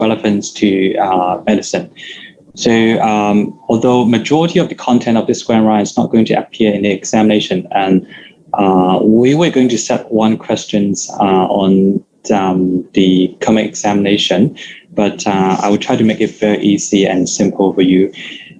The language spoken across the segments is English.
relevance to medicine. So although majority of the content of this grand round is not going to appear in the examination, and we were going to set one questions on the coming examination, but I will try to make it very easy and simple for you.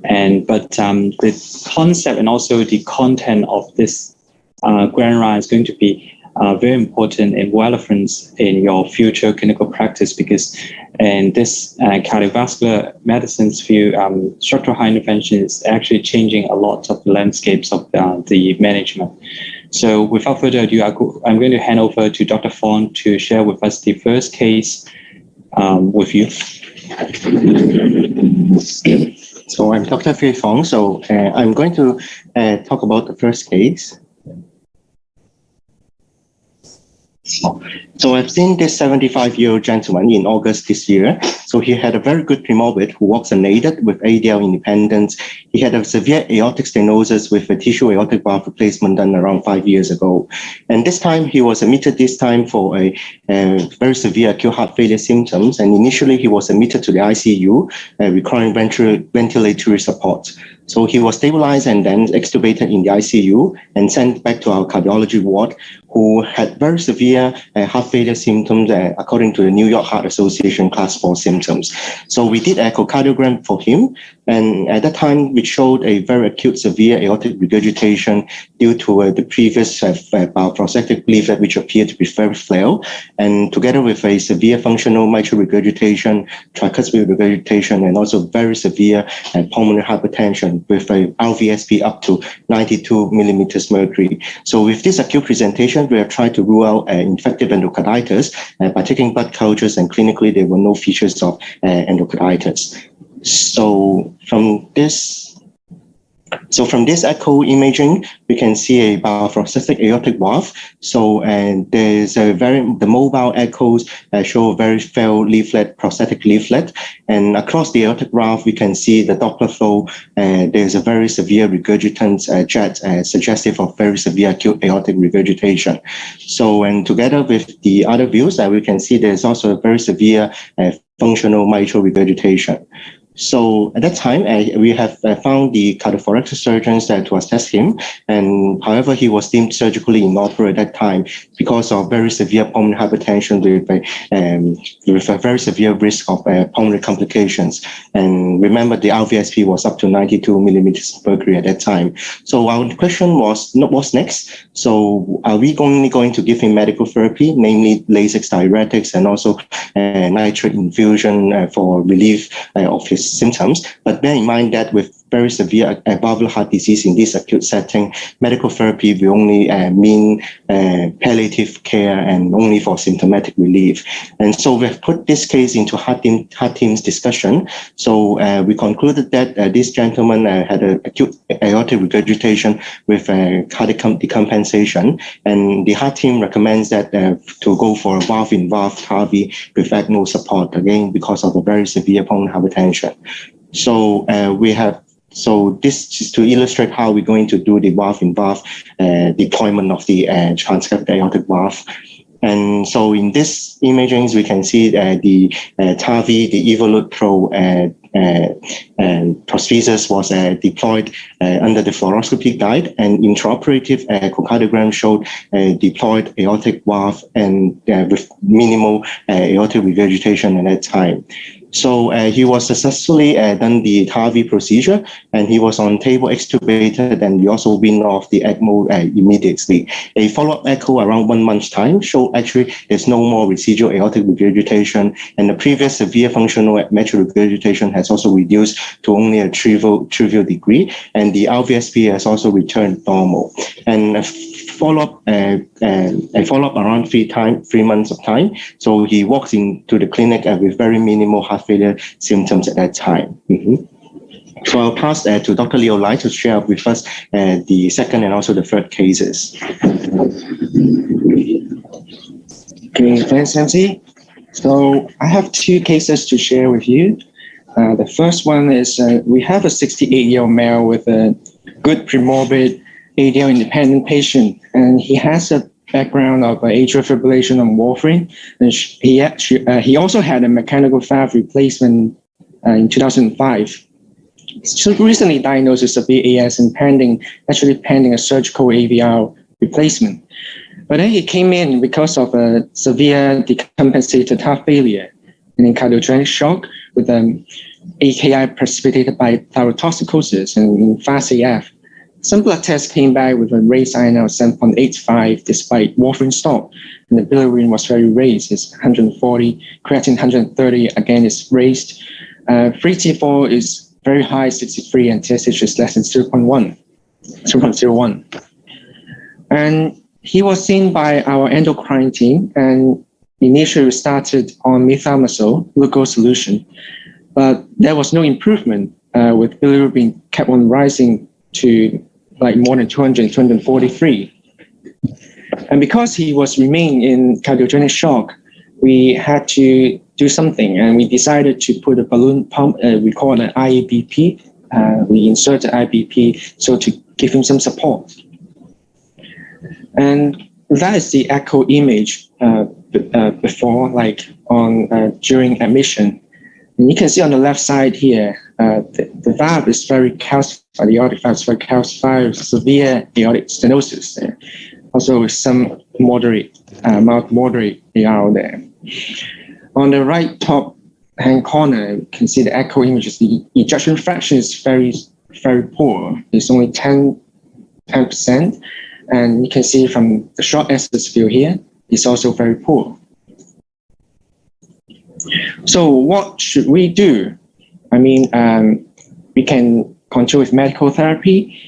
But the concept and also the content of this grand round is going to be very important and relevant in your future clinical practice, because in this cardiovascular medicine's field, structural heart intervention is actually changing a lot of the landscapes of the management. So without further ado, I'm going to hand over to Dr. Fong to share with us the first case with you. So I'm Dr. Fei Fong. So I'm going to talk about the first case. So I've seen this 75-year-old gentleman in August this year. So he had a very good premorbid who walks unaided with ADL independence. He had a severe aortic stenosis with a tissue aortic valve replacement done around 5 years ago. And this time he was admitted for a very severe acute heart failure symptoms. And initially he was admitted to the ICU requiring ventilatory support. So he was stabilized and then extubated in the ICU and sent back to our cardiology ward, who had very severe heart failure symptoms according to the New York Heart Association Class 4 symptoms. So we did echocardiogram for him, and at that time we showed a very acute severe aortic regurgitation due to the previous bioprosthetic leaflet, which appeared to be very flail, and together with a severe functional mitral regurgitation, tricuspid regurgitation, and also very severe pulmonary hypertension with a RVSP up to 92 millimeters mercury. So with this acute presentation, we have tried to rule out infective endocarditis by taking blood cultures, and clinically there were no features of endocarditis. So from this echo imaging, we can see a bioprosthetic aortic valve. So the mobile echoes show a very failed leaflet, prosthetic leaflet. And across the aortic valve, we can see the Doppler flow. There's a very severe regurgitant jet, suggestive of very severe acute aortic regurgitation. So, and together with the other views, we can see there's also a very severe functional mitral regurgitation. So at that time, we have found the cardiothoracic surgeons to assess him, and however, he was deemed surgically inoperable at that time because of very severe pulmonary hypertension with a very severe risk of pulmonary complications. And remember, the RVSP was up to 92 millimeters mercury at that time. So our question was, what's next? So are we only going to give him medical therapy, namely Lasix diuretics and also nitrate infusion for relief of his symptoms? But bear in mind that with very severe valvular heart disease in this acute setting, medical therapy will only mean palliative care and only for symptomatic relief. And so we've put this case into heart team's discussion. So we concluded that this gentleman had an acute aortic regurgitation with cardiac decompensation, and the heart team recommends that to go for a valve-in-valve TAVI with ECMO support, again because of the very severe pulmonary hypertension. So So this is to illustrate how we're going to do the valve-in-valve deployment of the transcatheter aortic valve. And so in this imaging, we can see the TAVI, the Evolut Pro prosthesis was deployed under the fluoroscopy guide, and intraoperative echocardiogram showed deployed aortic valve and with minimal aortic regurgitation at that time. So he was successfully done the TAVI procedure, and he was on table extubated, and we also weaned off the ECMO immediately. A follow-up echo around 1 month's time showed actually there's no more residual aortic regurgitation, and the previous severe functional mitral regurgitation has also reduced to only a trivial degree, and the RVSP has also returned normal. And a follow-up around 3 months of time. So he walks into the clinic with very minimal heart failure symptoms at that time. So I'll pass to Dr. Leo Lai to share with us the second and also the third cases. Okay, thanks, MC. So I have 2 cases to share with you. The first one is we have a 68-year-old male with a good premorbid ADL independent patient, and he has a background of atrial fibrillation on warfarin. And he also had a mechanical valve replacement in 2005. So recently diagnosed with severe AS and pending a surgical AVR replacement. But then he came in because of a severe decompensated heart failure and in cardiogenic shock with AKI precipitated by thyrotoxicosis and fast AF. Some blood tests came back with a raised INR 7.85 despite warfarin stop, and the bilirubin was very raised. It's 140, creatinine 130, again is raised. Free T4 is very high, 63, and TSH is less than 0.01. And he was seen by our endocrine team, and initially we started on methylmazole glucose solution, but there was no improvement with bilirubin kept on rising to like more than 200, 243. And because he was remaining in cardiogenic shock, we had to do something, and we decided to put a balloon pump, we call it an IABP. We inserted IBP so to give him some support. And that is the echo image before, like during admission. And you can see on the left side here, the valve is very calcified, the aortic valve is very calcified, severe aortic stenosis there. Also with some moderate, mild moderate AR there. On the right top hand corner, you can see the echo images. The ejection fraction is very, very poor. It's only 10%. And you can see from the short SS view here, it's also very poor. So what should we do? I mean, we can continue with medical therapy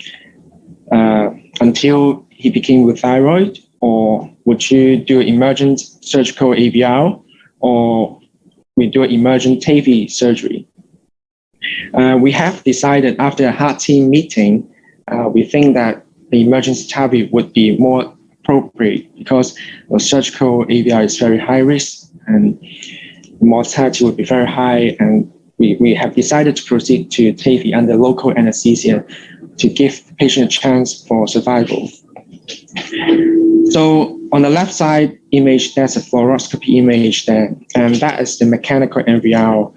until he became with thyroid, or would you do emergent surgical AVR, or we do emergent TAVI surgery? We have decided after a heart team meeting, we think that the emergency TAVI would be more appropriate because the surgical AVR is very high risk and the mortality would be very high, and we have decided to proceed to TAVI under local anesthesia to give the patient a chance for survival. So on the left side image, there's a fluoroscopy image there, and that is the mechanical MVR.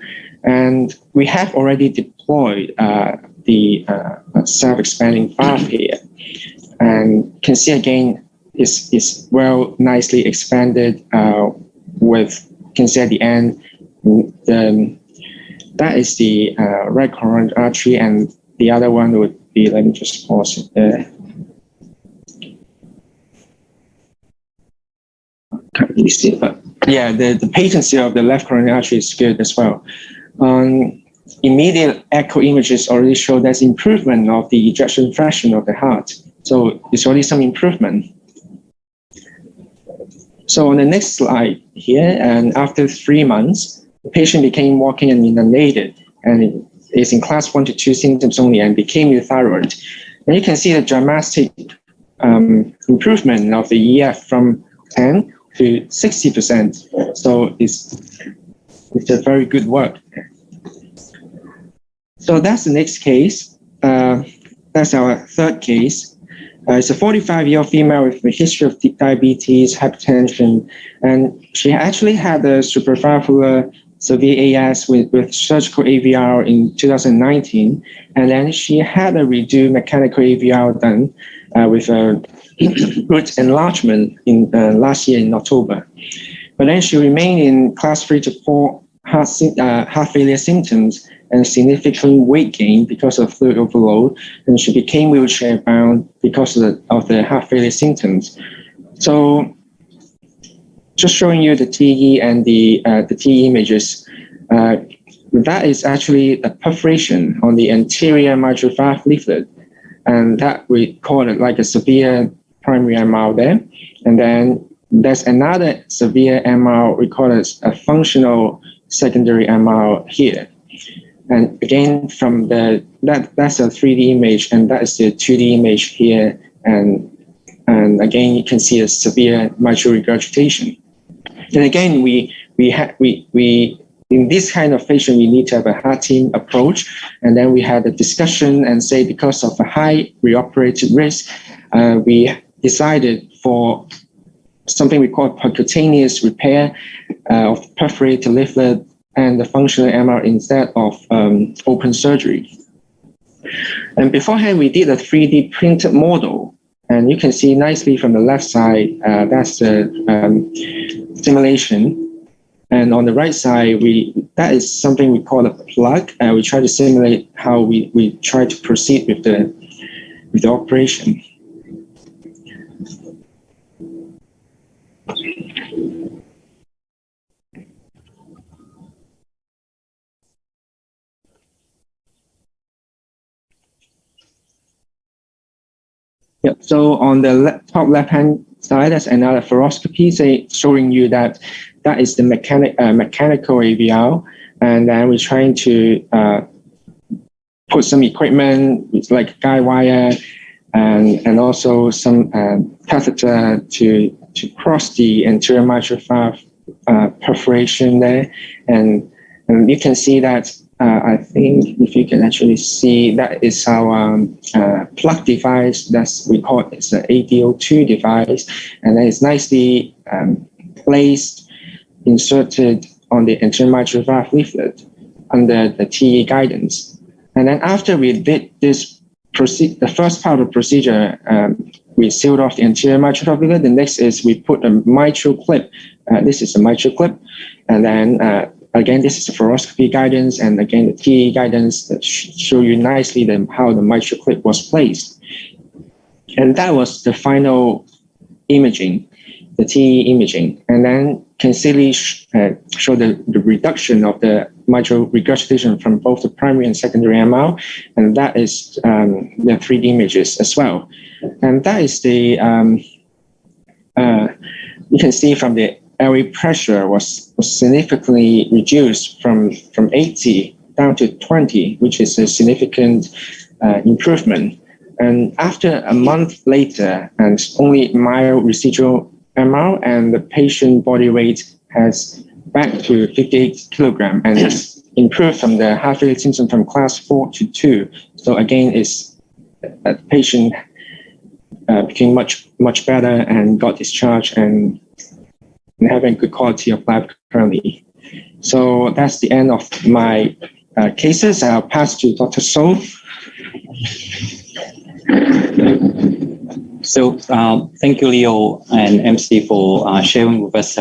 And we have already deployed the self-expanding valve here. And you can see again, it's well nicely expanded with, you can see at the end, that is the right coronary artery, and the other one would be, let me just pause it there. Can't really see it, but yeah, the patency of the left coronary artery is good as well. Immediate echo images already show there's improvement of the ejection fraction of the heart. So it's already some improvement. So on the next slide here, and after 3 months, the patient became walking and inundated, and is in class 1 to 2 symptoms only, and became euthyroid. And you can see the dramatic improvement of the EF from 10 to 60%. So it's a very good work. So that's the next case. That's our third case. It's a 45-year-old female with a history of diabetes, hypertension, and she actually had a supravalvular severe AS with surgical AVR in 2019, and then she had a redo mechanical AVR done with a root enlargement in last year in October. But then she remained in class 3 to 4 heart failure symptoms and significant weight gain because of fluid overload, and she became wheelchair bound because of the heart failure symptoms. So just showing you the TE and the TE images, that is actually a perforation on the anterior mitral valve leaflet, and that we call it like a severe primary MR there. And then there's another severe MR, we call it a functional secondary MR here. And again, from that's a 3D image, and that is the 2D image here. And again, you can see a severe mitral regurgitation. And again, we in this kind of patient, we need to have a heart team approach. And then we had a discussion and say, because of a high reoperative risk, we decided for something we call percutaneous repair of perforated leaflet and the functional MR instead of open surgery. And beforehand, we did a 3D printed model. And you can see nicely from the left side, that's the simulation. And on the right side, that is something we call a plug. We try to simulate how we try to proceed with the operation. Yep. So on the top left-hand side, that's another fluoroscopy, showing you that is the mechanical AVR, and then we're trying to put some equipment like guide wire and also some catheter to cross the anterior mitral valve perforation there, and you can see that. I think if you can actually see, that is our plug device. We call it's an ADO2 device, and then it's nicely placed, inserted on the anterior mitral valve leaflet under the TE guidance. And then after we did this the first part of the procedure, we sealed off the anterior mitral valve leaflet. The next is we put a mitral clip. This is a mitral clip, and then again, this is a fluoroscopy guidance, and again, the TE guidance that show you nicely how the mitral clip was placed. And that was the final imaging, the TE imaging. And then can clearly show the reduction of the mitral regurgitation from both the primary and secondary MR, and that is the 3D images as well. And that is the, you can see from the airway pressure was significantly reduced from 80 down to 20, which is a significant improvement. And after a month later, and only mild residual MR, and the patient body weight has back to 58 kilogram, and it's improved from the heart failure symptom from class 4 to 2. So again, the patient became much better and got discharged and having good quality of life currently. So that's the end of my cases. I'll pass to Dr. So. So thank you, Leo and MC, for sharing with us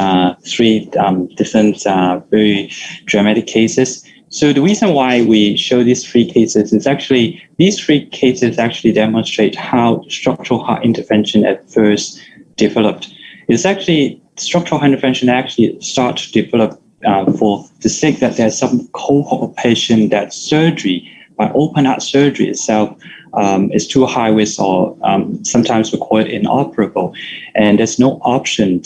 three different very dramatic cases. So the reason why we show these three cases is actually, these three cases actually demonstrate how structural heart intervention at first developed. It's actually, structural heart intervention actually start to develop for the sake that there's some cohort of patient that surgery, by open heart surgery itself, is too high risk, or sometimes we call it inoperable, and there's no option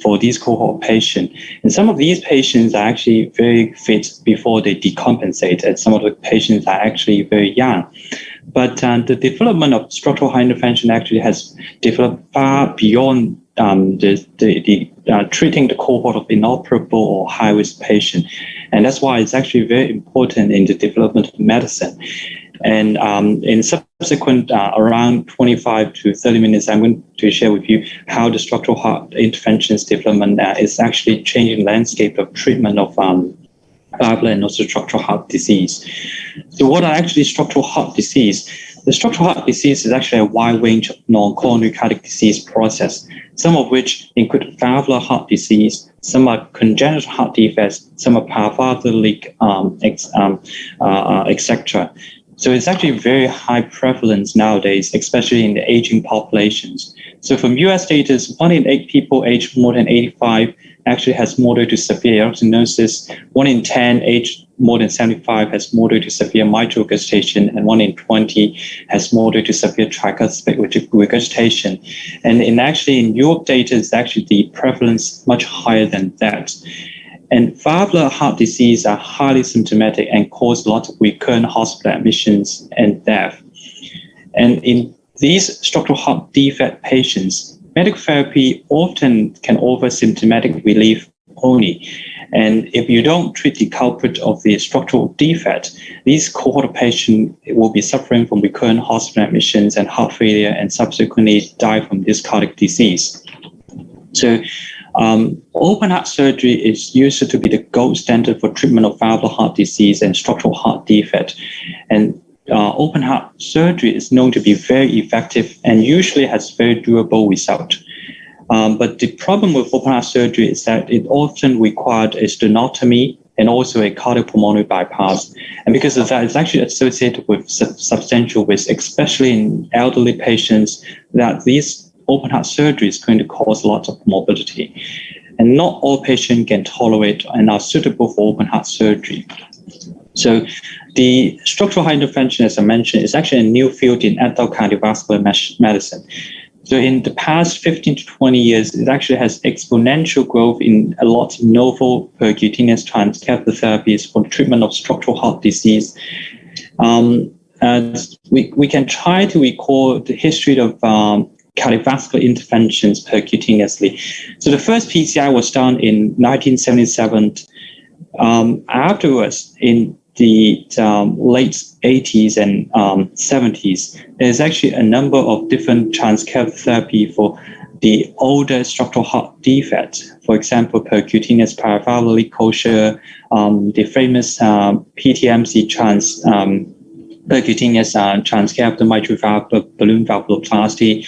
for these cohort patients. And some of these patients are actually very fit before they decompensate, and some of the patients are actually very young. But the development of structural heart intervention actually has developed far beyond treating the cohort of inoperable or high-risk patient. And that's why it's actually very important in the development of medicine. And in subsequent around 25 to 30 minutes, I'm going to share with you how the structural heart interventions development is actually changing the landscape of treatment of valvular and also structural heart disease. So what are actually structural heart disease? The structural heart disease is actually a wide range of non-coronary cardiac disease process, some of which include valvular heart disease, some are congenital heart defects, some are paravalvular leak, etc. So it's actually very high prevalence nowadays, especially in the aging populations. So from US data, 1 in 8 people aged more than 85 actually has moderate to severe aortic stenosis. 1 in 10 aged more than 75 has moderate to severe mitral regurgitation, and 1 in 20 has moderate to severe tricuspid regurgitation. And in Europe data, it's actually the prevalence much higher than that. And valvular heart disease are highly symptomatic and cause lots of recurrent hospital admissions and death. And in these structural heart defect patients, medical therapy often can offer symptomatic relief only. And if you don't treat the culprit of the structural defect, these cohort of patients will be suffering from recurrent hospital admissions and heart failure, and subsequently die from this cardiac disease. So open heart surgery is used to be the gold standard for treatment of valvular heart disease and structural heart defect. And open heart surgery is known to be very effective and usually has very durable result. But the problem with open heart surgery is that it often required a sternotomy and also a cardiopulmonary bypass. And because of that, it's actually associated with substantial risk, especially in elderly patients, that these open heart surgery is going to cause lots of morbidity. And not all patients can tolerate and are suitable for open heart surgery. So the structural heart intervention, as I mentioned, is actually a new field in adult cardiovascular medicine. So in the past 15 to 20 years, it actually has exponential growth in a lot of novel percutaneous transcatheter therapies for treatment of structural heart disease. And we can try to recall the history of cardiovascular interventions percutaneously. So the first PCI was done in 1977. Afterwards, in the late 80s and 70s, there's actually a number of different transcatheter therapy for the older structural heart defects. For example, percutaneous paravalvular leak closure, the famous PTMC percutaneous transcatheter mitral valve balloon valvuloplasty.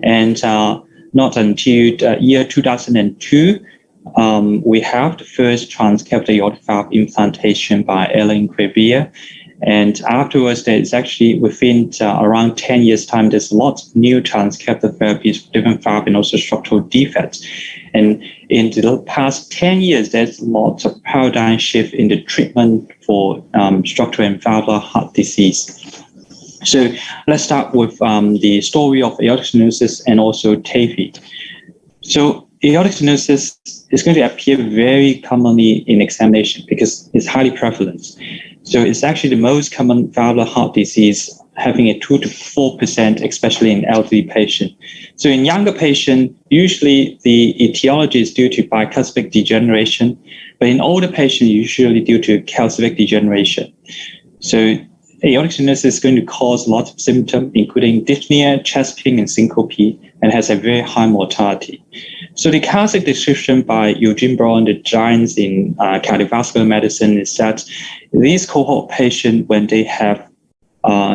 And not until year 2002, we have the first transcatheter aortic valve implantation by Ellen Crevier. And afterwards, there's actually within around 10 years' time, there's lots of new transcatheter therapies for different valve and also structural defects. And in the past 10 years, there's lots of paradigm shift in the treatment for structural and valvular heart disease. So let's start with the story of aortic stenosis and also TAVI. So aortic stenosis is going to appear very commonly in examination because it's highly prevalent. So it's actually the most common valvular heart disease, having a 2 to 4%, especially in elderly patients. So in younger patients, usually the etiology is due to bicuspid degeneration, but in older patients, usually due to calcific degeneration. So aortic stenosis is going to cause lots of symptoms, including dyspnea, chest pain, and syncope, and has a very high mortality. So the classic description by Eugene Braun, the giants in cardiovascular medicine, is that these cohort patients, when they have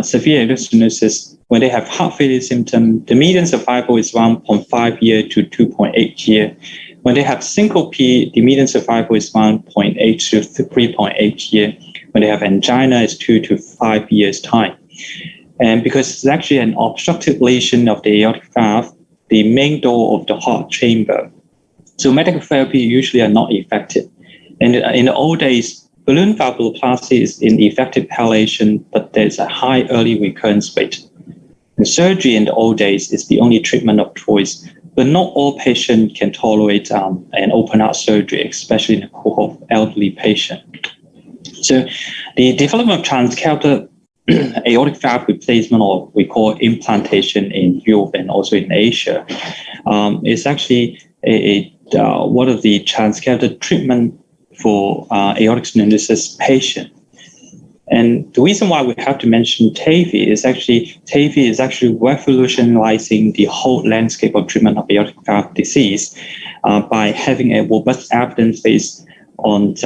severe aortic stenosis, when they have heart failure symptoms, the median survival is 1.5 year to 2.8 year. When they have syncope, the median survival is 1.8 to 3.8 year. When they have angina, it's 2 to 5 years' time. And because it's actually an obstructive lesion of the aortic valve, the main door of the heart chamber. So medical therapy usually are not effective. And in the old days, balloon valvuloplasty is an effective palliation, but there's a high early recurrence rate. And surgery in the old days is the only treatment of choice, but not all patients can tolerate an open heart surgery, especially in a cohort of elderly patients. So the development of transcatheter aortic valve replacement, or we call implantation in Europe and also in Asia, is actually one of the transcatheter treatment for aortic stenosis patient. And the reason why we have to mention TAVI is actually revolutionizing the whole landscape of treatment of aortic valve disease by having a robust evidence based on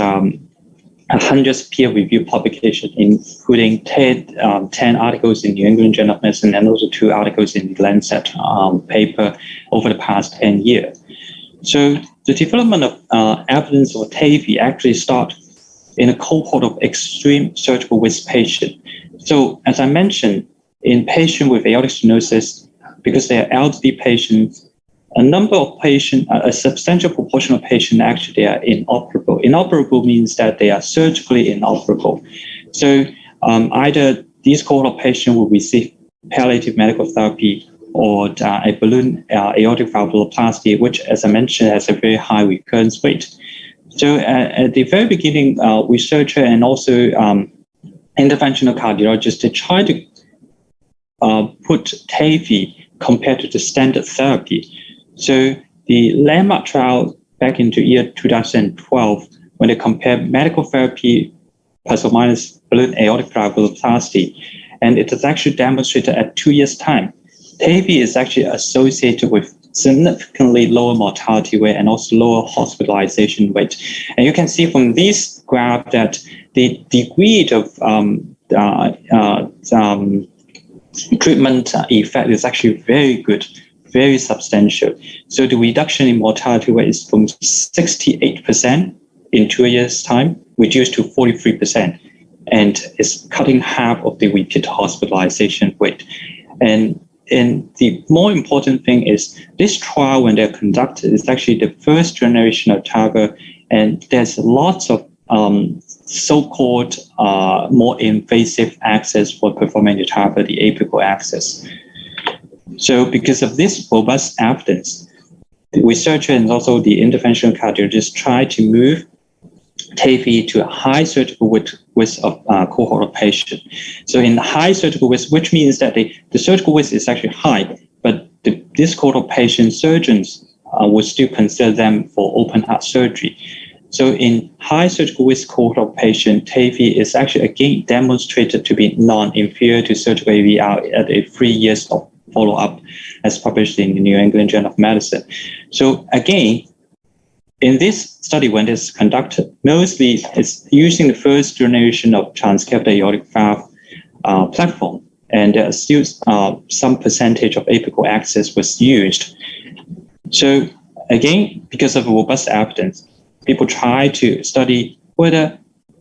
hundreds of peer-reviewed publications, including 10 articles in New England Journal of Medicine and also 2 articles in the Lancet paper over the past 10 years. So the development of evidence for TAVI actually starts in a cohort of extreme surgical risk patients. So as I mentioned, in patients with aortic stenosis, because they are elderly patients, a number of patients, a substantial proportion of patients, actually they are inoperable. Inoperable means that they are surgically inoperable. So either these cohort of patients will receive palliative medical therapy or a balloon aortic valvuloplasty, which, as I mentioned, has a very high recurrence rate. So at the very beginning, researcher and also interventional cardiologists, they try to put TAVI compared to the standard therapy. So the landmark trial back into year 2012, when they compared medical therapy plus or minus balloon aortic valvuloplasty, and it has actually demonstrated at 2 years' time, TAVI is actually associated with significantly lower mortality rate and also lower hospitalization rate. And you can see from this graph that the degree of treatment effect is actually very good, very substantial. So the reduction in mortality rate is from 68% in 2 years' time, reduced to 43%, and is cutting half of the repeat hospitalization rate. And the more important thing is this trial, when they're conducted, is actually the first generation of TAVR, and there's lots of so-called more invasive access for performing the TAVR, the apical access. So because of this robust evidence, the researcher and also the interventional cardiologists try to move TAVI to a high surgical risk of cohort of patients. So in high surgical risk, which means that the surgical risk is actually high, but this cohort of patients, surgeons would still consider them for open heart surgery. So in high surgical risk cohort of patients, TAVI is actually again demonstrated to be non-inferior to surgical AVR at 3 years of follow-up, as published in the New England Journal of Medicine. So again, in this study, when it's conducted, mostly it's using the first generation of transcatheter aortic valve platform, and there's still some percentage of apical access was used. So again, because of robust evidence, people try to study whether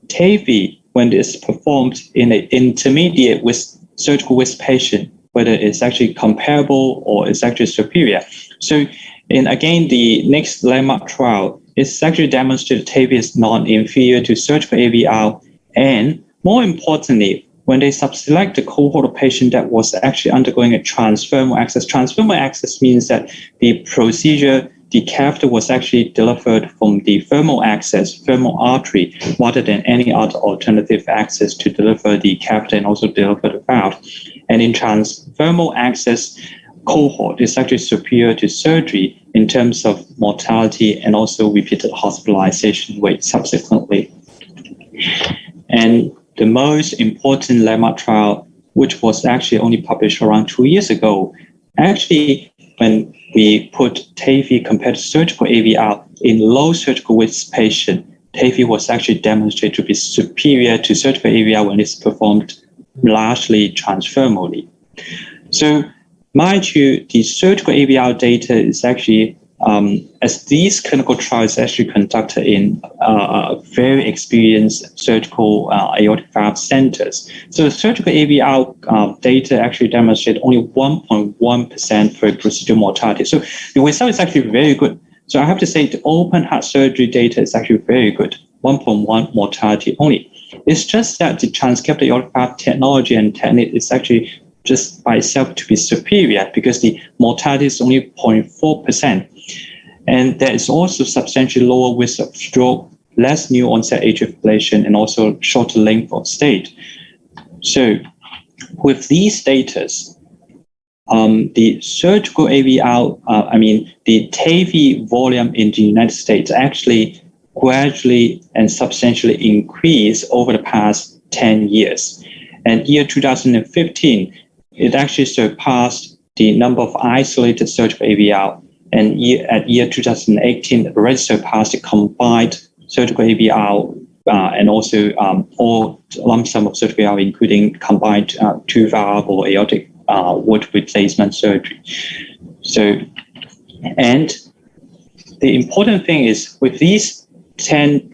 TAVI, when it's performed in an intermediate with surgical risk patient, whether it's actually comparable or it's actually superior. So again, the next landmark trial is actually demonstrated TAVI is non-inferior to surgical AVR, and more importantly, when they subselect the cohort of patient that was actually undergoing a transfemoral access. Transfemoral access means that the procedure, the catheter was actually delivered from the femoral access, femoral artery, rather than any other alternative access to deliver the catheter and also deliver the valve. And in transfemoral access cohort, is actually superior to surgery in terms of mortality and also repeated hospitalization rate subsequently. And the most important landmark trial, which was actually only published around 2 years ago, actually, when we put TAVI compared to surgical AVR in low surgical risk patient, TAVI was actually demonstrated to be superior to surgical AVR when it's performed largely transfemorally. So, mind you, the surgical AVR data is actually, as these clinical trials actually conducted in very experienced surgical aortic valve centers. So the surgical AVR data actually demonstrate only 1.1% for procedural mortality. So the result is actually very good. So I have to say the open heart surgery data is actually very good, 1.1 mortality only. It's just that the transcatheter aortic valve technology and technique is actually just by itself to be superior because the mortality is only 0.4%. And there is also substantially lower risk of stroke, less new onset atrial fibrillation, and also shorter length of stay. So with these data, the surgical AVR, the TAVI volume in the United States actually gradually and substantially increased over the past 10 years. And year 2015, it actually surpassed the number of isolated surgical AVR, and at year 2018, it already surpassed the combined surgical AVR and also all lump sum of surgical AVR, including combined two-valve or aortic wood replacement surgery. So, and the important thing is with these 10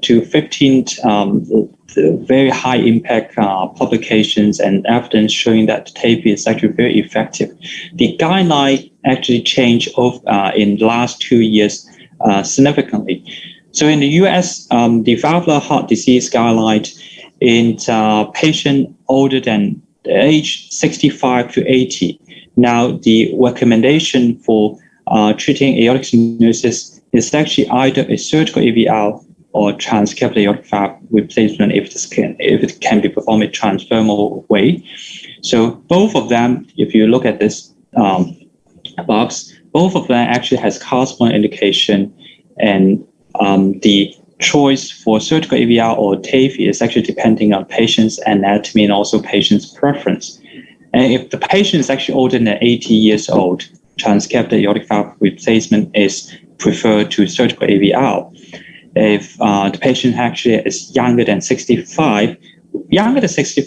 to 15 very high impact publications and evidence showing that TAVI is actually very effective. The guideline actually changed in the last 2 years significantly. So in the US, the valvular heart disease guideline in patients older than age 65 to 80. Now the recommendation for treating aortic stenosis is actually either a surgical AVR or transcatheter aortic valve replacement if it can be performed in a transfemoral way. So both of them, if you look at this box, both of them actually has corresponding indication, and the choice for surgical AVR or TAVI is actually depending on patient's anatomy and also patient's preference. And if the patient is actually older than 80 years old, transcatheter aortic valve replacement is preferred to surgical AVR. If the patient actually is younger than 65,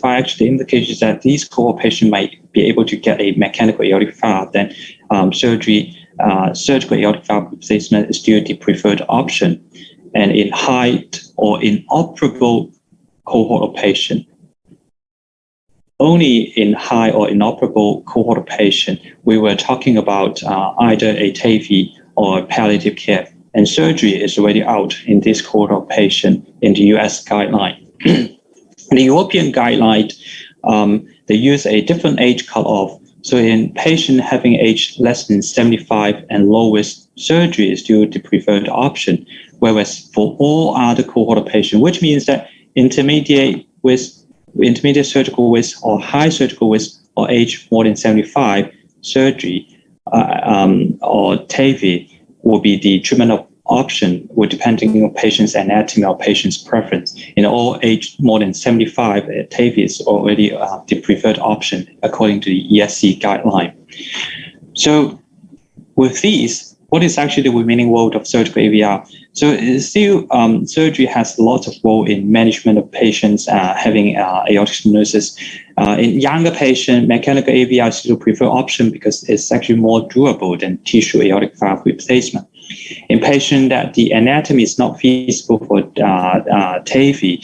actually indicates that these cohort patients might be able to get a mechanical aortic valve, then surgical aortic valve replacement is still the preferred option. And in high or inoperable cohort of patient, only in high or inoperable cohort of patient, we were talking about either a TAVI or palliative care. And surgery is already out in this cohort of patient in the US guideline. The European guideline, they use a different age cutoff. So in patient having age less than 75 and low risk, surgery is still the preferred option. Whereas for all other cohort of patients, which means that intermediate surgical risk or high surgical risk or age more than 75, surgery or TAVI will be the treatment of option, depending on patient's anatomy or patient's preference. In all age more than 75, TAVI is already the preferred option according to the ESC guideline. So with these, what is actually the remaining role of surgical AVR? So still, surgery has lots of role in management of patients having aortic stenosis. In younger patients, mechanical AVR is still a preferred option because it's actually more durable than tissue aortic valve replacement. In patients that the anatomy is not feasible for TAVI,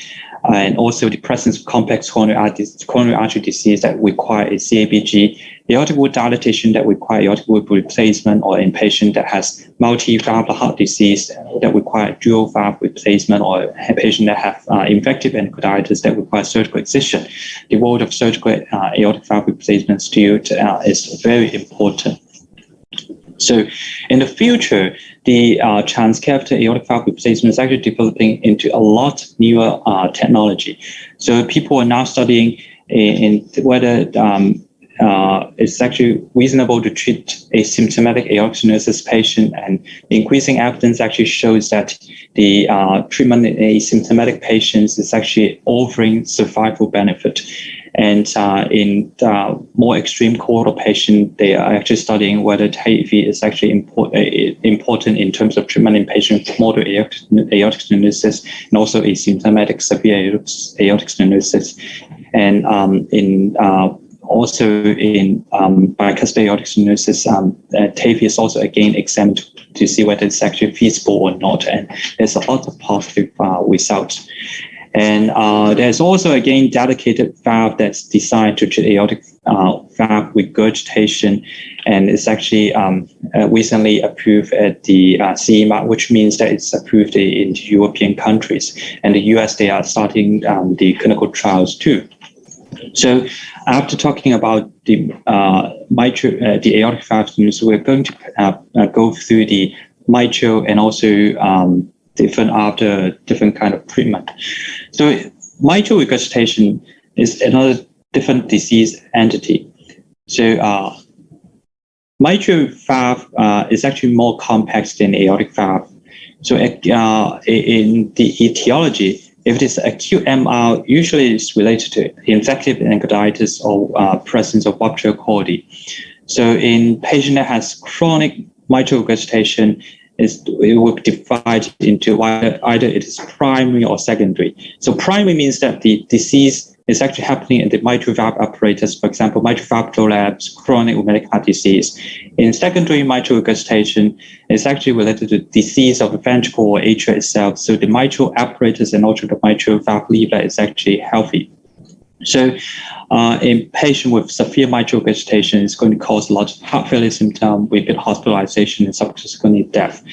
and also the presence of complex coronary artery disease that require a CABG, aortic wall dilatation that require aortic wall replacement, or in patient that has multi-valvular heart disease that require dual valve replacement, or a patient that have infective endocarditis that require surgical excision, the role of surgical aortic valve replacement still is very important. So in the future, the transcatheter aortic valve replacement is actually developing into a lot newer technology. So people are now studying in whether it's actually reasonable to treat a symptomatic aortic stenosis patient, and increasing evidence actually shows that the treatment in asymptomatic patients is actually offering survival benefit. And in more extreme cohort of patients, they are actually studying whether TAVI is actually important in terms of treatment in patients with moderate aortic stenosis and also asymptomatic severe aortic stenosis. And also in bicuspid aortic stenosis, TAVI is also again examined to see whether it's actually feasible or not. And there's a lot of positive results. And there's also, again, dedicated valve that's designed to treat aortic valve regurgitation, and it's actually recently approved at the CE mark, which means that it's approved in European countries. And the US, they are starting the clinical trials too. So after talking about the aortic valve stenosis, we're going to go through the mitral and also different kind of treatment. So mitral regurgitation is another different disease entity. So mitral valve is actually more complex than aortic valve. So in the etiology, if it is acute MR, usually it's related to infective endocarditis or presence of rupture chordae. So in patient that has chronic mitral regurgitation, it will be divided into either it is primary or secondary. So primary means that the disease is actually happening in the mitral valve apparatus, for example, mitral valve prolapse, chronic rheumatic heart disease. In secondary mitral regurgitation, it's actually related to disease of the ventricle or atria itself. So the mitral apparatus and also the mitral valve leaflet is actually healthy. So in patient with severe mitral regurgitation, it's going to cause a lot of heart failure symptoms, repeat hospitalization, and subsequently death.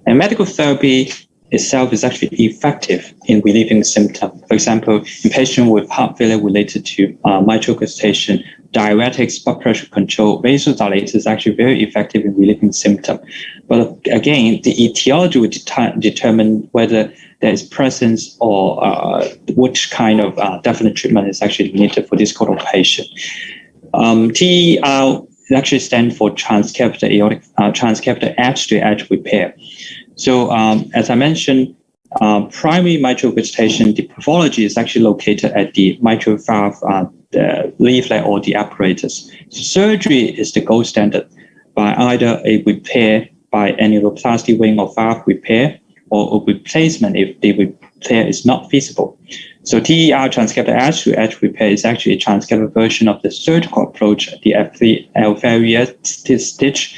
And medical therapy itself is actually effective in relieving the symptom. For example, in patients with heart failure related to mitral regurgitation, diuretics, blood pressure control, vasodilators is actually very effective in relieving symptom. But again, the etiology will determine whether there is presence or which kind of definite treatment is actually needed for this cohort of patient. TER actually stands for transcatheter edge-to-edge repair. So as I mentioned, primary mitral regurgitation, the pathology is actually located at the mitral valve, the leaflet or the apparatus. So surgery is the gold standard. by either a repair by annuloplasty wing or valve repair, or a replacement if the repair is not feasible. So TER transcatheter edge-to-edge repair is actually a transcatheter version of the surgical approach, the Alvaria stitch,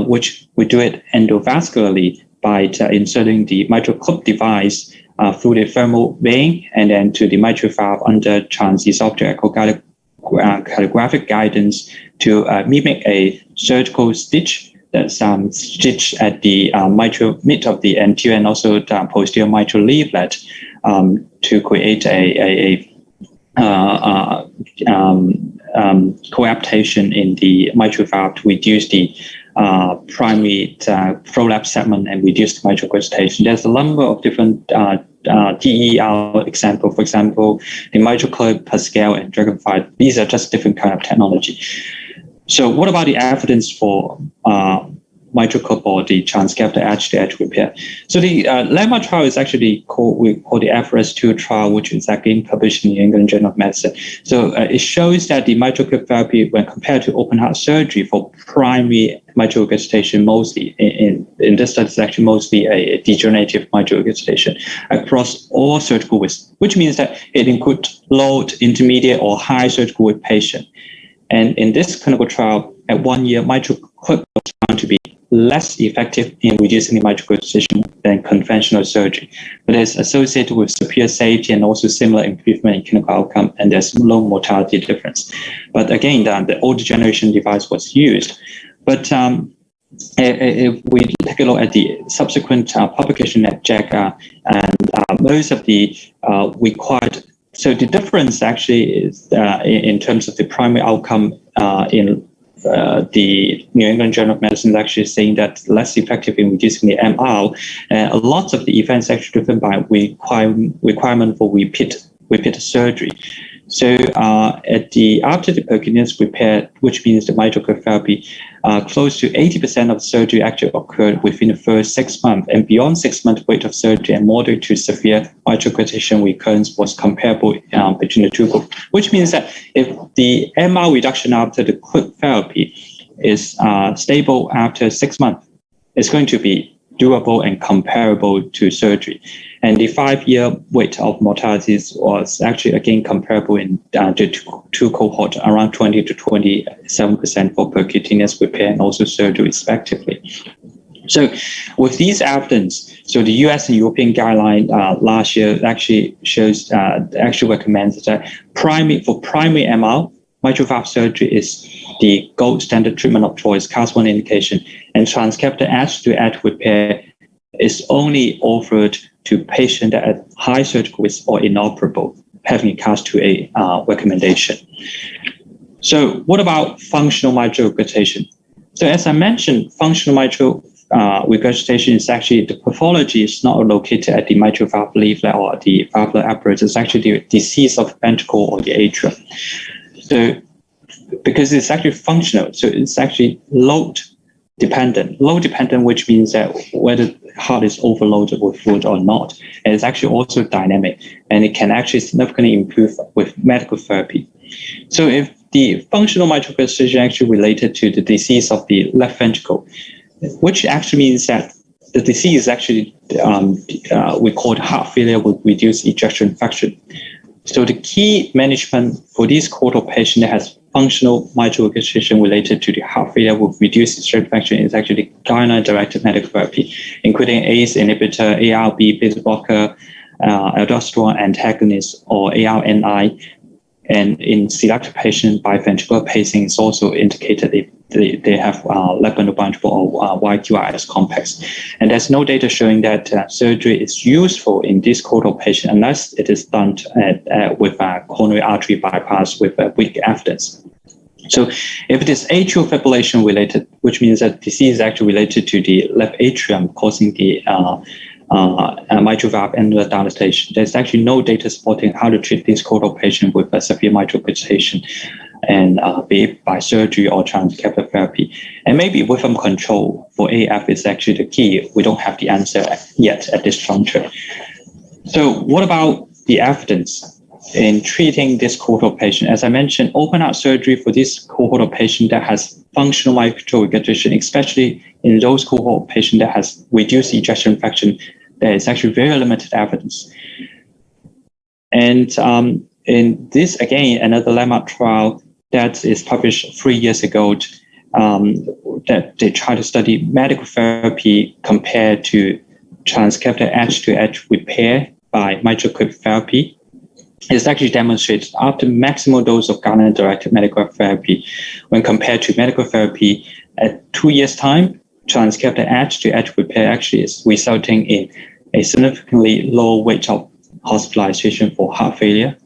which we do it endovascularly by inserting the mitral clip device through the femoral vein and then to the mitral valve under transesophageal echocardiographic guidance to mimic a surgical stitch that's stitched at the mitral mid of the anterior and also the posterior mitral leaflet to create a coaptation in the mitral valve to reduce the primary prolapse segment and reduce the mitral regurgitation. There's a number of different TER examples. For example, the mitral clip, Pascal, and Dragonfly. These are just different kind of technology. So what about the evidence for mitral clip or the transcatheter edge-to-edge repair? So the landmark trial is actually we call the FRS2 trial, which is again published in the New England Journal of Medicine. So it shows that the mitral clip therapy, when compared to open heart surgery for primary mitral regurgitation, mostly in this study, is actually mostly a degenerative mitral regurgitation across all surgical widths, which means that it includes low, intermediate, or high surgical width patient. And in this clinical trial, at 1 year, mitral clip was found to be less effective in reducing the mitral regurgitation than conventional surgery, but it's associated with superior safety and also similar improvement in clinical outcome, and there's low mortality difference. But again, the older generation device was used. But if we take a look at the subsequent publication at JACA, and most of the required, so the difference actually is in terms of the primary outcome in the New England Journal of Medicine is actually saying that less effective in reducing the MR. A lot of the events actually driven by requirement for repeat surgery. So after the percutaneous repair, which means the mitral clip therapy, close to 80% of surgery actually occurred within the first 6 months, and beyond 6 months rate of surgery and moderate to severe mitral regurgitation recurrence was comparable between the two groups, which means that if the MR reduction after the clip therapy is stable after 6 months, it's going to be durable and comparable to surgery. And the 5-year rate of mortalities was actually again comparable in the two cohorts, around 20 to 27% for percutaneous repair and also surgery respectively. So with these evidence, so the US and European guideline last year actually shows, actually recommends that for primary MR, mitral valve surgery is the gold standard treatment of choice, class 1 indication, and transcatheter edge-to-edge repair is only offered to patients that are high surgical risk or inoperable, having a class 2A recommendation. So what about functional mitral regurgitation? So as I mentioned, functional mitral regurgitation is actually, the pathology is not located at the mitral valve leaflet or the valvular apparatus, it's actually the disease of the ventricle or the atrium. So because it's actually functional, so it's actually load dependent, which means that whether the heart is overloaded with fluid or not, and it's actually also dynamic, and it can actually significantly improve with medical therapy. So if the functional mitral regurgitation actually related to the disease of the left ventricle, which actually means that the disease is actually we call heart failure with reduced ejection fraction. So the key management for this cohort of patient that has functional mitral regurgitation related to the heart failure with reduced ejection fraction is actually guideline-directed medical therapy, including ACE inhibitor, ARB, beta blocker, aldosterone antagonist, or ARNI. And in selected patients, biventricular pacing is also indicated if they have left bundle branch or YQRS complex. And there's no data showing that surgery is useful in this cohort of patient unless it is done with coronary artery bypass with weak evidence. So if it is atrial fibrillation related, which means that disease is actually related to the left atrium causing the mitral valve annular dilatation, there's actually no data supporting how to treat this cohort of patient with a severe mitral regurgitation, and be it by surgery or transcatheter therapy. And maybe rhythm control for AF is actually the key. We don't have the answer yet at this juncture. So what about the evidence in treating this cohort of patient? As I mentioned, open heart surgery for this cohort of patient that has functional mitral regurgitation, especially in those cohort patients that has reduced ejection fraction, there is actually very limited evidence. And in this, again, another landmark trial that is published 3 years ago, that they try to study medical therapy compared to transcatheter edge-to-edge repair by mitral cryptotherapy. It's actually demonstrated after maximal dose of guideline-directed medical therapy, when compared to medical therapy at 2 years' time, transcatheter edge-to-edge repair actually is resulting in a significantly low rate of hospitalization for heart failure.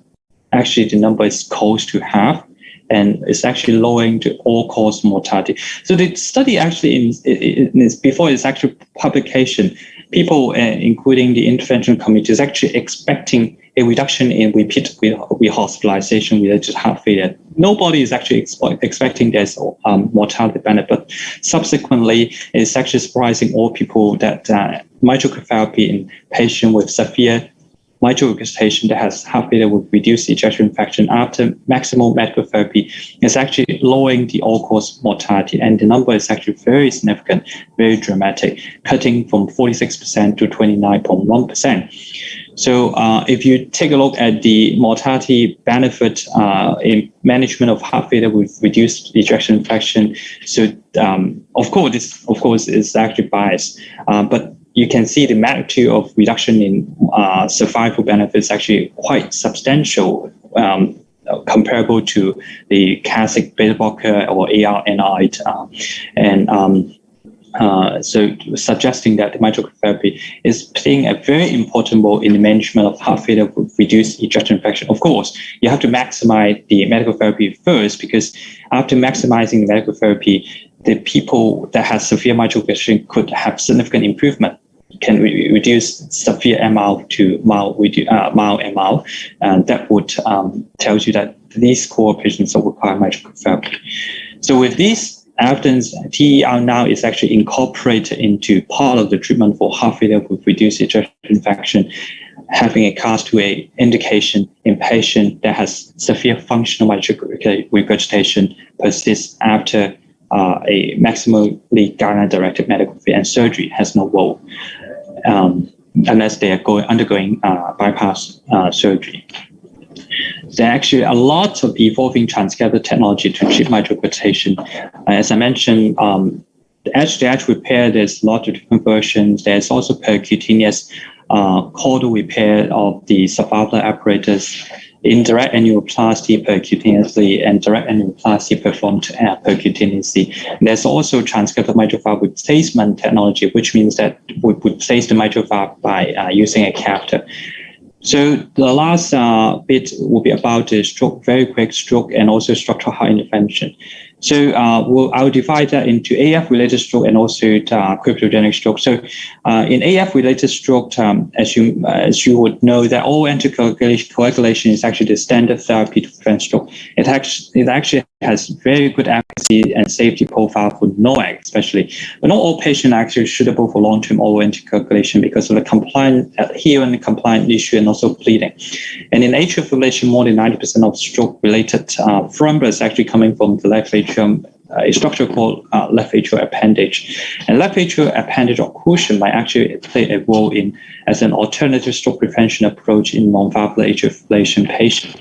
Actually, the number is close to half, and it's actually lowering the all-cause mortality. So the study actually, before its actual publication, people, including the intervention committee, is actually expecting a reduction in repeat rehospitalization related to heart failure. Nobody is actually expecting there's mortality benefit, but subsequently, it's actually surprising all people that mitral therapy in patients with severe mitral regurgitation that has heart failure with reduced ejection fraction after maximal medical therapy is actually lowering the all-cause mortality, and the number is actually very significant, very dramatic, cutting from 46% to 29.1%. So if you take a look at the mortality benefit in management of heart failure with reduced ejection fraction, so of course, is actually biased, but you can see the magnitude of reduction in survival benefits actually quite substantial, comparable to the classic beta blocker or ARNI, so suggesting that the mitral therapy is playing a very important role in the management of heart failure with reduced ejection fraction. Of course, you have to maximize the medical therapy first, because after maximizing the medical therapy, the people that have severe mitral regurgitation could have significant improvement, can reduce severe MR to mild MR, and that would tells you that these core patients will require mitral therapy. So with this evidence, TER now is actually incorporated into part of the treatment for heart failure with reduced ejection fraction, having a Class 2A indication in patient that has severe functional mitral regurgitation persists after a maximally guideline-directed medical therapy, and surgery has no role unless they are undergoing bypass surgery. There are actually a lot of evolving transcatheter technology to treat mitral regurgitation. As I mentioned, the edge-to-edge repair, there's a lot of different versions. There's also percutaneous caudal repair of the subvalvular apparatus, indirect annuloplasty percutaneously, and direct annuloplasty performed percutaneously. There's also transcatheter mitral valve replacement technology, which means that we replace the mitral valve by using a catheter. So the last bit will be about the stroke, very quick stroke, and also structural heart intervention. So I'll divide that into AF-related stroke and also cryptogenic stroke. So in AF-related stroke, as you would know, that all anticoagulation is actually the standard therapy to prevent stroke. It actually has very good efficacy and safety profile for NOAC especially. But not all patients are actually suitable for long-term oral anticoagulation because of the compliant adherent compliant issue and also bleeding. And in atrial fibrillation, more than 90% of stroke-related thrombus is actually coming from the left atrium, a structure called left atrial appendage. And left atrial appendage occlusion might actually play a role as an alternative stroke prevention approach in non-valvular atrial fibrillation patients.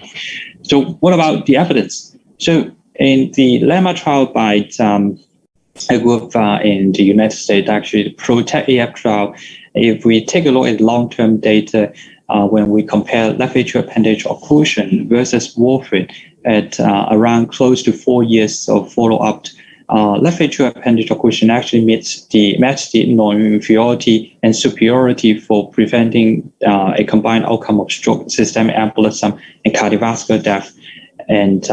So what about the evidence? So in the LAMA trial by a group in the United States, actually the PROTECT AF trial, if we take a look at long-term data, when we compare left atrial appendage occlusion versus warfarin at around close to 4 years of follow-up, left atrial appendage occlusion actually meets the non-inferiority and superiority for preventing a combined outcome of stroke, systemic embolism, and cardiovascular death, and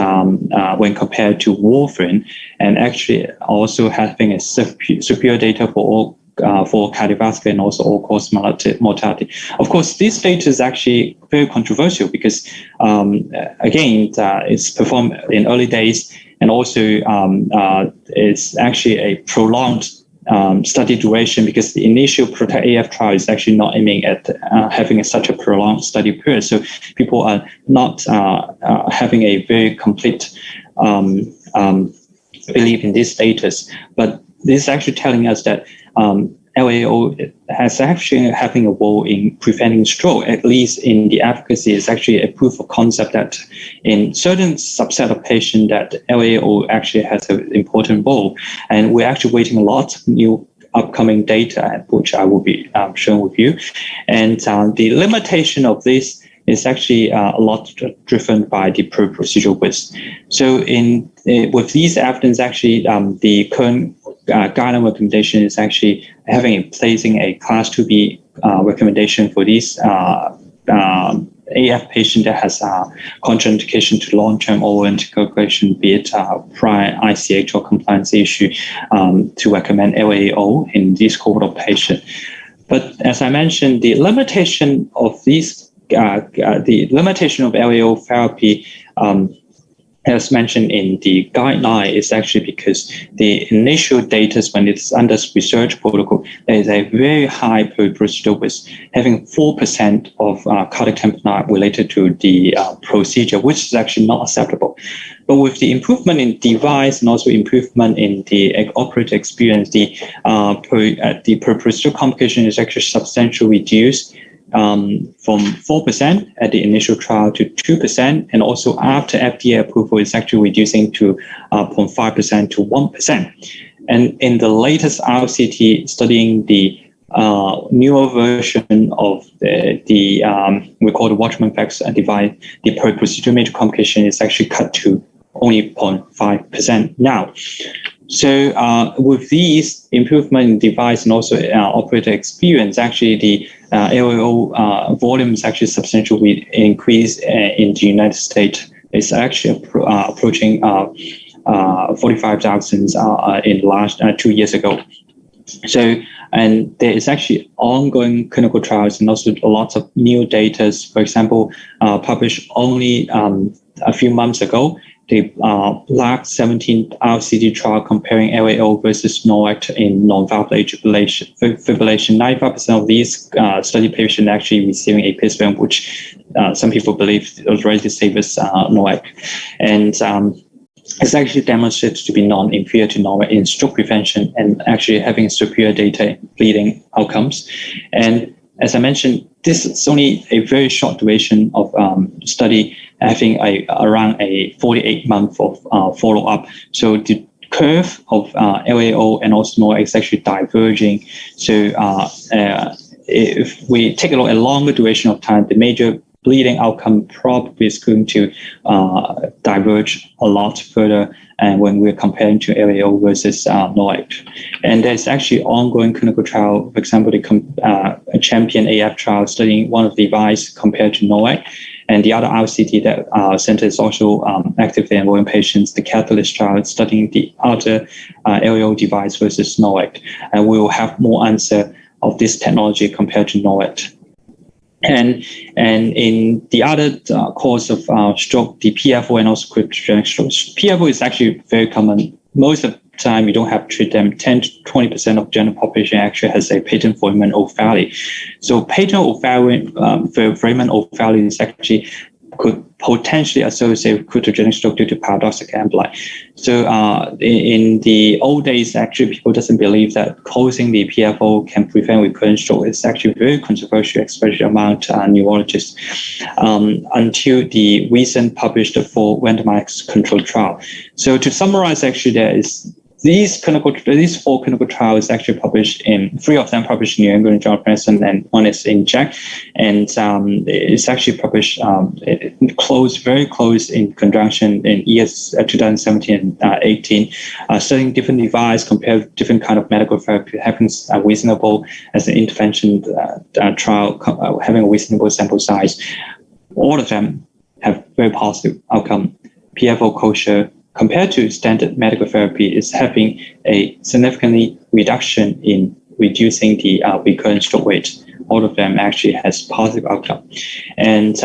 when compared to warfarin, and actually also having a superior data for cardiovascular and also all-cause mortality. Of course, this data is actually very controversial because, again, it's performed in early days, and also it's actually a prolonged study duration because the initial PROTECT AF trial is actually not aiming at having such a prolonged study period. So people are not having a very complete believe in this status, but this is actually telling us that LAO has actually having a role in preventing stroke, at least in the efficacy. Is actually a proof of concept that in certain subset of patients that LAO actually has an important role. And we're actually waiting a lot of new upcoming data, which I will be sharing with you. And the limitation of this is actually a lot driven by the procedural risk. So with these evidence, actually the current guideline recommendation is actually placing a class 2B recommendation for these AF patient that has contraindication to long-term oral anticoagulation, be it prior ICH or compliance issue, to recommend LAO in this cohort of patient. But as I mentioned, the limitation of these the limitation of LAO therapy, as mentioned in the guideline, is actually because the initial data, when it's under research protocol, there is a very high procedural risk, having 4% of cardiac tamponade related to the procedure, which is actually not acceptable. But with the improvement in device and also improvement in the operator experience, the procedural complication is actually substantially reduced. From 4% at the initial trial to 2%, and also after FDA approval, it's actually reducing to 0.5% to 1%. And in the latest RCT studying the newer version of we call the Watchman FACS device, the procedural major complication is actually cut to only 0.5% now. So with these improvement in device and also operator experience, actually the LAO volume is actually substantially increased in the United States. It's actually approaching 45,000 in the last 2 years ago. So, and there is actually ongoing clinical trials and also lots of new data, for example, published only a few months ago. The LAC 17 RCT trial comparing LAO versus NOAC in non-valvular fibrillation. 95% of these study patients actually receiving APS, which some people believe is already safe as NOAC. And it's actually demonstrated to be non-inferior to NOAC in stroke prevention and actually having superior data bleeding outcomes. And as I mentioned, this is only a very short duration of study, having around a 48-month of follow-up. So the curve of LAO and also NOAC is actually diverging. So if we take a look at longer duration of time, the major bleeding outcome probably is going to diverge a lot further, and when we're comparing to LAO versus NOAC. And there's actually ongoing clinical trial, for example, the Champion AF trial studying one of the device compared to NOAC, and the other RCT that our center is also actively enrolling patients, the Catalyst trial studying the other LAO device versus NOAC. And we will have more answer of this technology compared to NOAC. And in the other cause of stroke, the PFO and also cryptogenic stroke. PFO is actually very common. Most of the time, you don't have to treat them. 10 to 20% of general population actually has a patent foramen O failure. So patent foramen O failure is actually could potentially associate with cryptogenic stroke due to paradoxic emboli. So in the old days, actually, people doesn't believe that closing the PFO can prevent recurrent stroke. It's actually very controversial, especially among neurologists, until the recent published full randomized controlled trial. So to summarize, actually, there is these 4 clinical trials actually published in 3 of them published in New England Journal of Medicine, and 1 is in JACC, and it's actually published very close in conjunction in years 2017 and 18, studying different device compared different kind of medical therapy, having reasonable as an intervention trial, having a reasonable sample size. All of them have very positive outcome. PFO closure compared to standard medical therapy is having a significantly reduction in reducing the recurrent stroke rate. All of them actually has positive outcome. And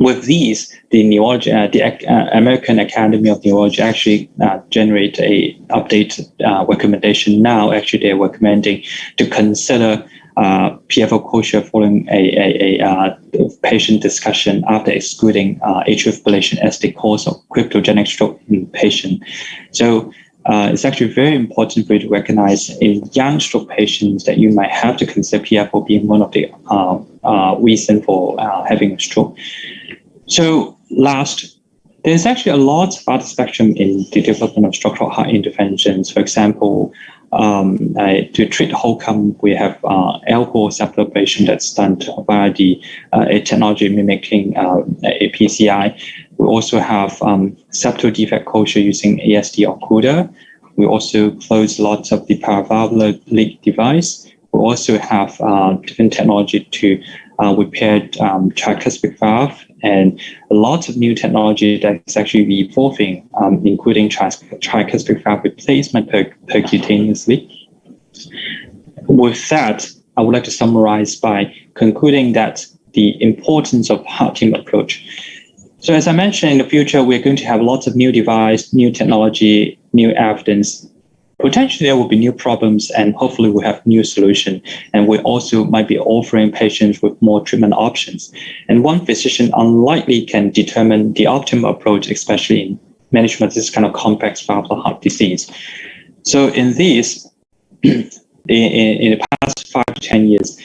with these, the neurology, the American Academy of Neurology actually generate a updated recommendation. Now, actually, they're recommending to consider PFO closure following a patient discussion after excluding atrial fibrillation as the cause of cryptogenic stroke in patient. So it's actually very important for you to recognize in young stroke patients that you might have to consider PFO being one of the reasons for having a stroke. So last, there's actually a lot of other spectrum in the development of structural heart interventions. For example, to treat HOCM, we have elbow septal ablation that's done via a technology mimicking a PCI. We also have septal defect closure using ASD or CUDA. We also close lots of the paravalvular leak device. We also have different technology to repair tricuspid valve, and lots of new technology that's actually evolving, including tricuspid valve replacement percutaneously. With that, I would like to summarize by concluding that the importance of heart team approach. So as I mentioned, in the future, we're going to have lots of new device, new technology, new evidence. Potentially there will be new problems, and hopefully we'll have new solution. And we also might be offering patients with more treatment options. And one physician unlikely can determine the optimal approach, especially in management of this kind of complex valvular heart disease. So in this, in the past 5 to 10 years,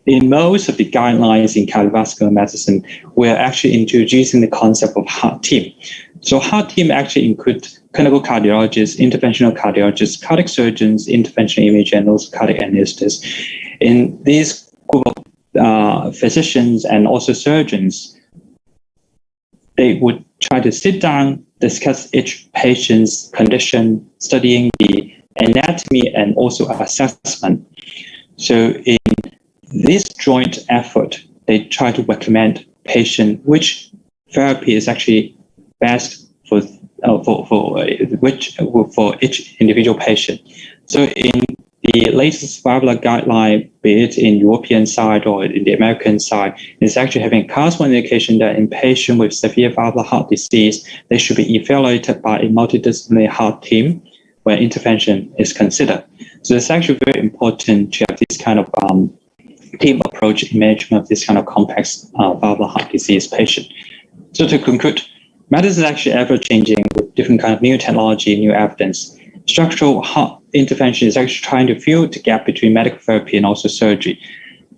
in most of the guidelines in cardiovascular medicine, we're actually introducing the concept of heart team. So heart team actually include clinical cardiologists, interventional cardiologists, cardiac surgeons, interventional imaging, and also cardiac anesthetists. In this group of physicians and also surgeons, they would try to sit down, discuss each patient's condition, studying the anatomy and also assessment. So in this joint effort, they try to recommend patient which therapy is actually best for each individual patient. So in the latest valvular guideline, be it in European side or in the American side, is actually having a class 1 indication that in patients with severe valvular heart disease, they should be evaluated by a multidisciplinary heart team where intervention is considered. So it's actually very important to have this kind of team approach in management of this kind of complex valvular heart disease patient. So to conclude, medicine is actually ever-changing with different kind of new technology, new evidence. Structural heart intervention is actually trying to fill the gap between medical therapy and also surgery.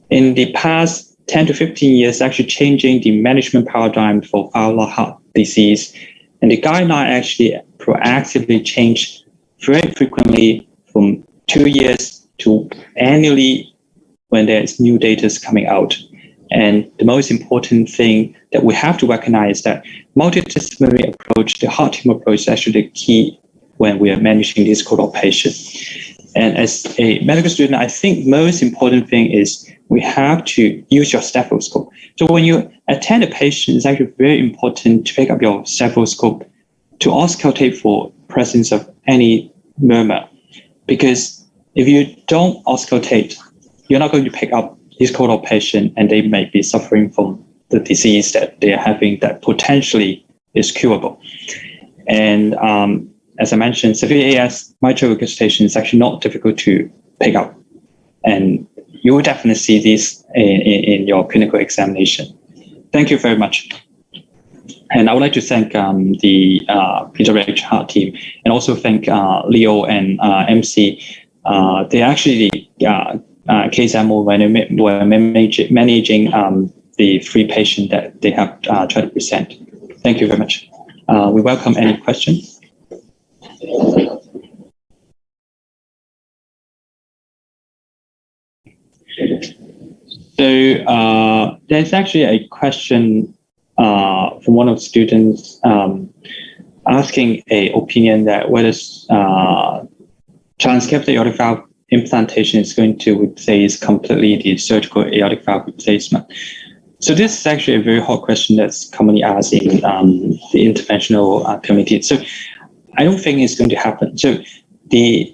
In the past 10 to 15 years, actually changing the management paradigm for valvular heart disease. And the guideline actually proactively changed very frequently from 2 years to annually when there's new data coming out. And the most important thing that we have to recognize that multidisciplinary approach, the heart team approach, is actually the key when we are managing this cohort of patients. And as a medical student, I think most important thing is we have to use your stethoscope. So when you attend a patient, it's actually very important to pick up your stethoscope to auscultate for presence of any murmur. Because if you don't auscultate, you're not going to pick up this cohort of patient, and they may be suffering from the disease that they are having that potentially is curable. And as I mentioned, severe AS mitral regurgitation is actually not difficult to pick up. And you will definitely see this in your clinical examination. Thank you very much. And I would like to thank the PWH Heart team, and also thank Leo and MC. They actually KSMO were managing the 3 patients that they have tried to present. Thank you very much. We welcome any questions. So there's actually a question from one of the students asking an opinion that whether transcatheter aortic valve implantation is going to replace completely the surgical aortic valve replacement. So this is actually a very hot question that's commonly asked in the interventional committee. So I don't think it's going to happen. So the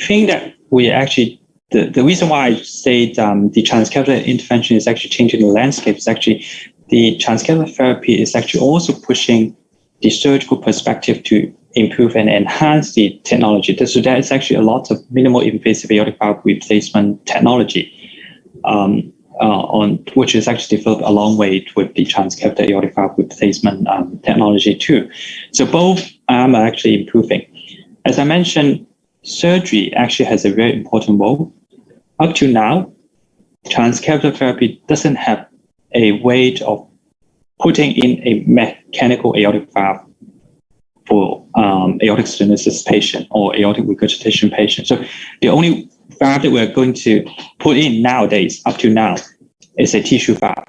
thing that we actually, the reason why I say the transcatheter intervention is actually changing the landscape is actually the transcatheter therapy is actually also pushing the surgical perspective to improve and enhance the technology. So there is actually a lot of minimal invasive aortic valve replacement technology. which is actually developed along with the transcatheter aortic valve replacement technology too. So both are actually improving. As I mentioned, surgery actually has a very important role. Up to now, transcatheter therapy doesn't have a way of putting in a mechanical aortic valve for aortic stenosis patient or aortic regurgitation patient. So the only valve that we're going to put in nowadays, up to now, is a tissue valve.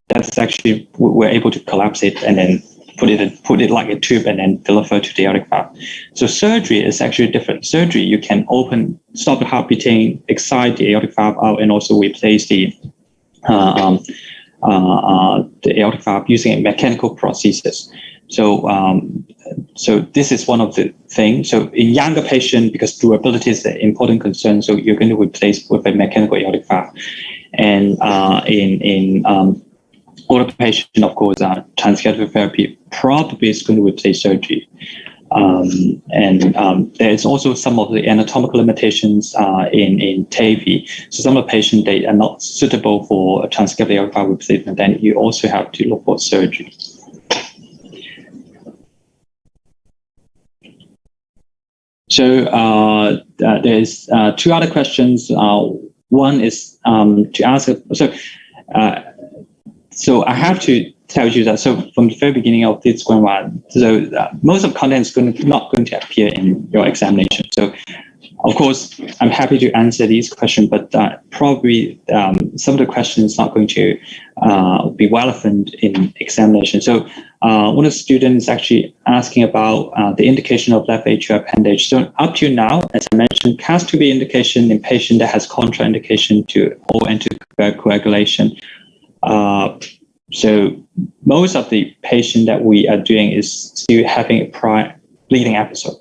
That's actually, we're able to collapse it and then put it like a tube and then deliver to the aortic valve. So surgery is actually different. Surgery, you can stop the heart beating, excite the aortic valve out, and also replace the aortic valve using a mechanical prosthesis. So this is one of the things. So in younger patients, because durability is an important concern, so you're going to replace with a mechanical aortic valve. And in older patients, of course, transcatheter therapy probably is going to replace surgery. There's also some of the anatomical limitations in TAVI. So some of the patients, they are not suitable for a transcatheter aortic valve replacement. Then you also have to look for surgery. So there's two other questions. One is to ask. So I have to tell you that. So from the very beginning of this one, so most of the content is not going to appear in your examination. So of course, I'm happy to answer these questions, but probably some of the questions not going to be relevant in examination. So one of the students is actually asking about the indication of left atrial appendage. So up to now, as I mentioned, has to be indication in patient that has contraindication to all anticoagulation. So most of the patient that we are doing is still having a prior bleeding episode,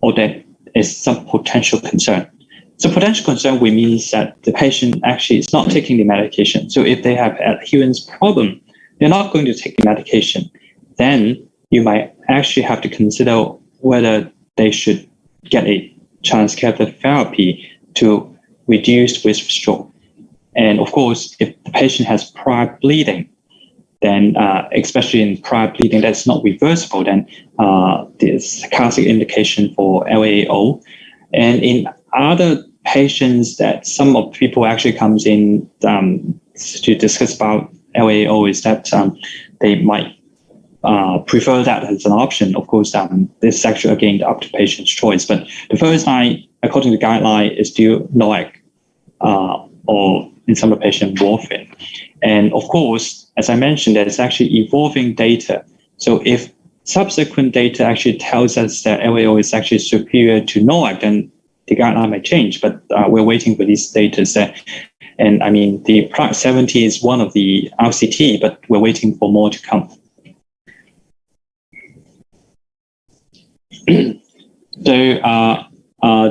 or that is some potential concern. So potential concern, we means that the patient actually is not taking the medication. So if they have adherence problem, they're not going to take the medication. Then you might actually have to consider whether they should get a transcatheter therapy to reduce risk of stroke. And of course, if the patient has prior bleeding, then especially in prior bleeding that's not reversible, then there's a classic indication for LAAO. And in other patients that some of people actually comes in to discuss about LAAO is that they might prefer that as an option. Of course, this is actually again up to patient's choice. But the first line, according to the guideline, is still NOAC or in some of the patient warfarin. And of course, as I mentioned, there's actually evolving data. So if subsequent data actually tells us that LAO is actually superior to NOAC, then the guideline may change. But we're waiting for these data set. And I mean, the Prague 70 is one of the RCT, but we're waiting for more to come. So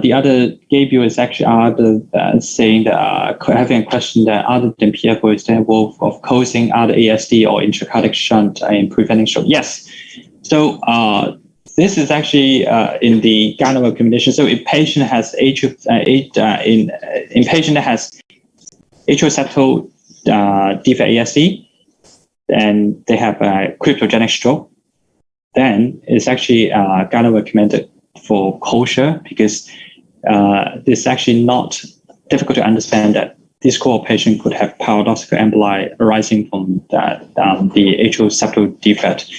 the other Gabriel is actually saying that having a question that other than PFO is involved of causing other ASD or intracardiac shunt in preventing stroke. Yes. So this is actually in the guideline recommendation. So if patient has patient that has atrial septal defect ASD and they have a cryptogenic stroke, then it's actually guideline recommended for kosher, because it's actually not difficult to understand that this core patient could have paradoxical emboli arising from the atrial septal defect.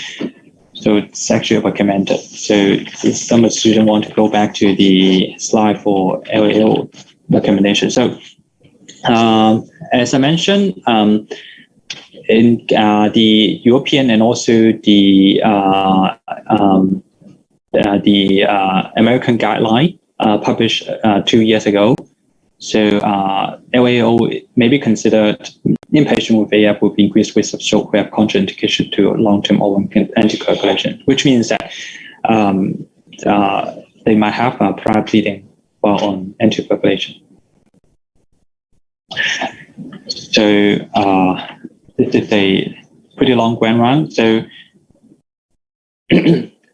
So it's actually recommended. So if some student want to go back to the slide for LAO recommendation. So as I mentioned, in the European and also the American guideline published 2 years ago. So LAO may be considered in patients with AF with increased risk of stroke who have contraindication to long-term oral anticoagulation, which means that they might have prior bleeding while on anticoagulation. So this is a pretty long grand round. So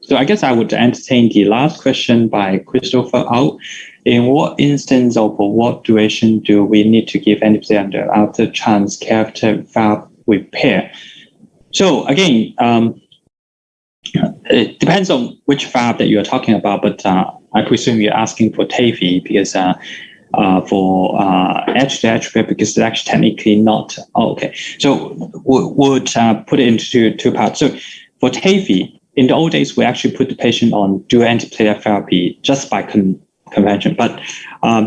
so I guess I would entertain the last question by Christopher Au. in what instance or for what duration do we need to give antiplatelet after transcatheter valve repair? So again, it depends on which valve that you're talking about, but I presume you're asking for TAVI because for edge-to-edge repair, because it's actually technically not. Oh, okay, so would put it into two parts. So for TAVI, in the old days, we actually put the patient on dual antiplatelet therapy just by convention, but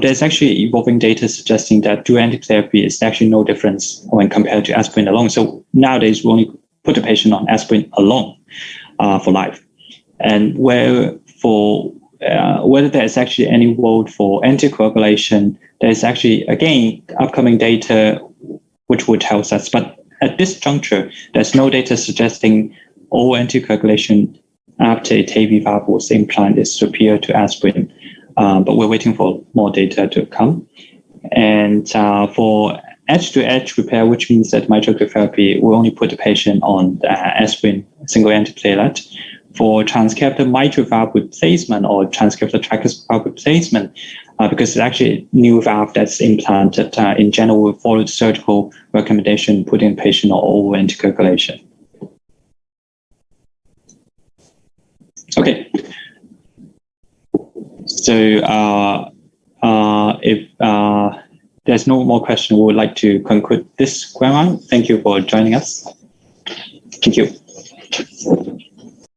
there's actually evolving data suggesting that dual antiplatelet therapy is actually no difference when compared to aspirin alone. So nowadays, we only put the patient on aspirin alone for life. And whether there's actually any role for anticoagulation, there's actually, again, upcoming data which would help us. But at this juncture, there's no data suggesting all anticoagulation after a TAVI valve was implanted is superior to aspirin. But we're waiting for more data to come. And for edge-to-edge repair, which means that mitral therapy, we only put the patient on aspirin, single antiplatelet. For transcatheter mitral valve replacement or transcatheter tricuspid valve replacement, because it's actually a new valve that's implanted, in general, we follow the surgical recommendation, putting the patient on oral anticoagulation. Okay. So if there's no more question, we would like to conclude this round. Thank you for joining us. Thank you.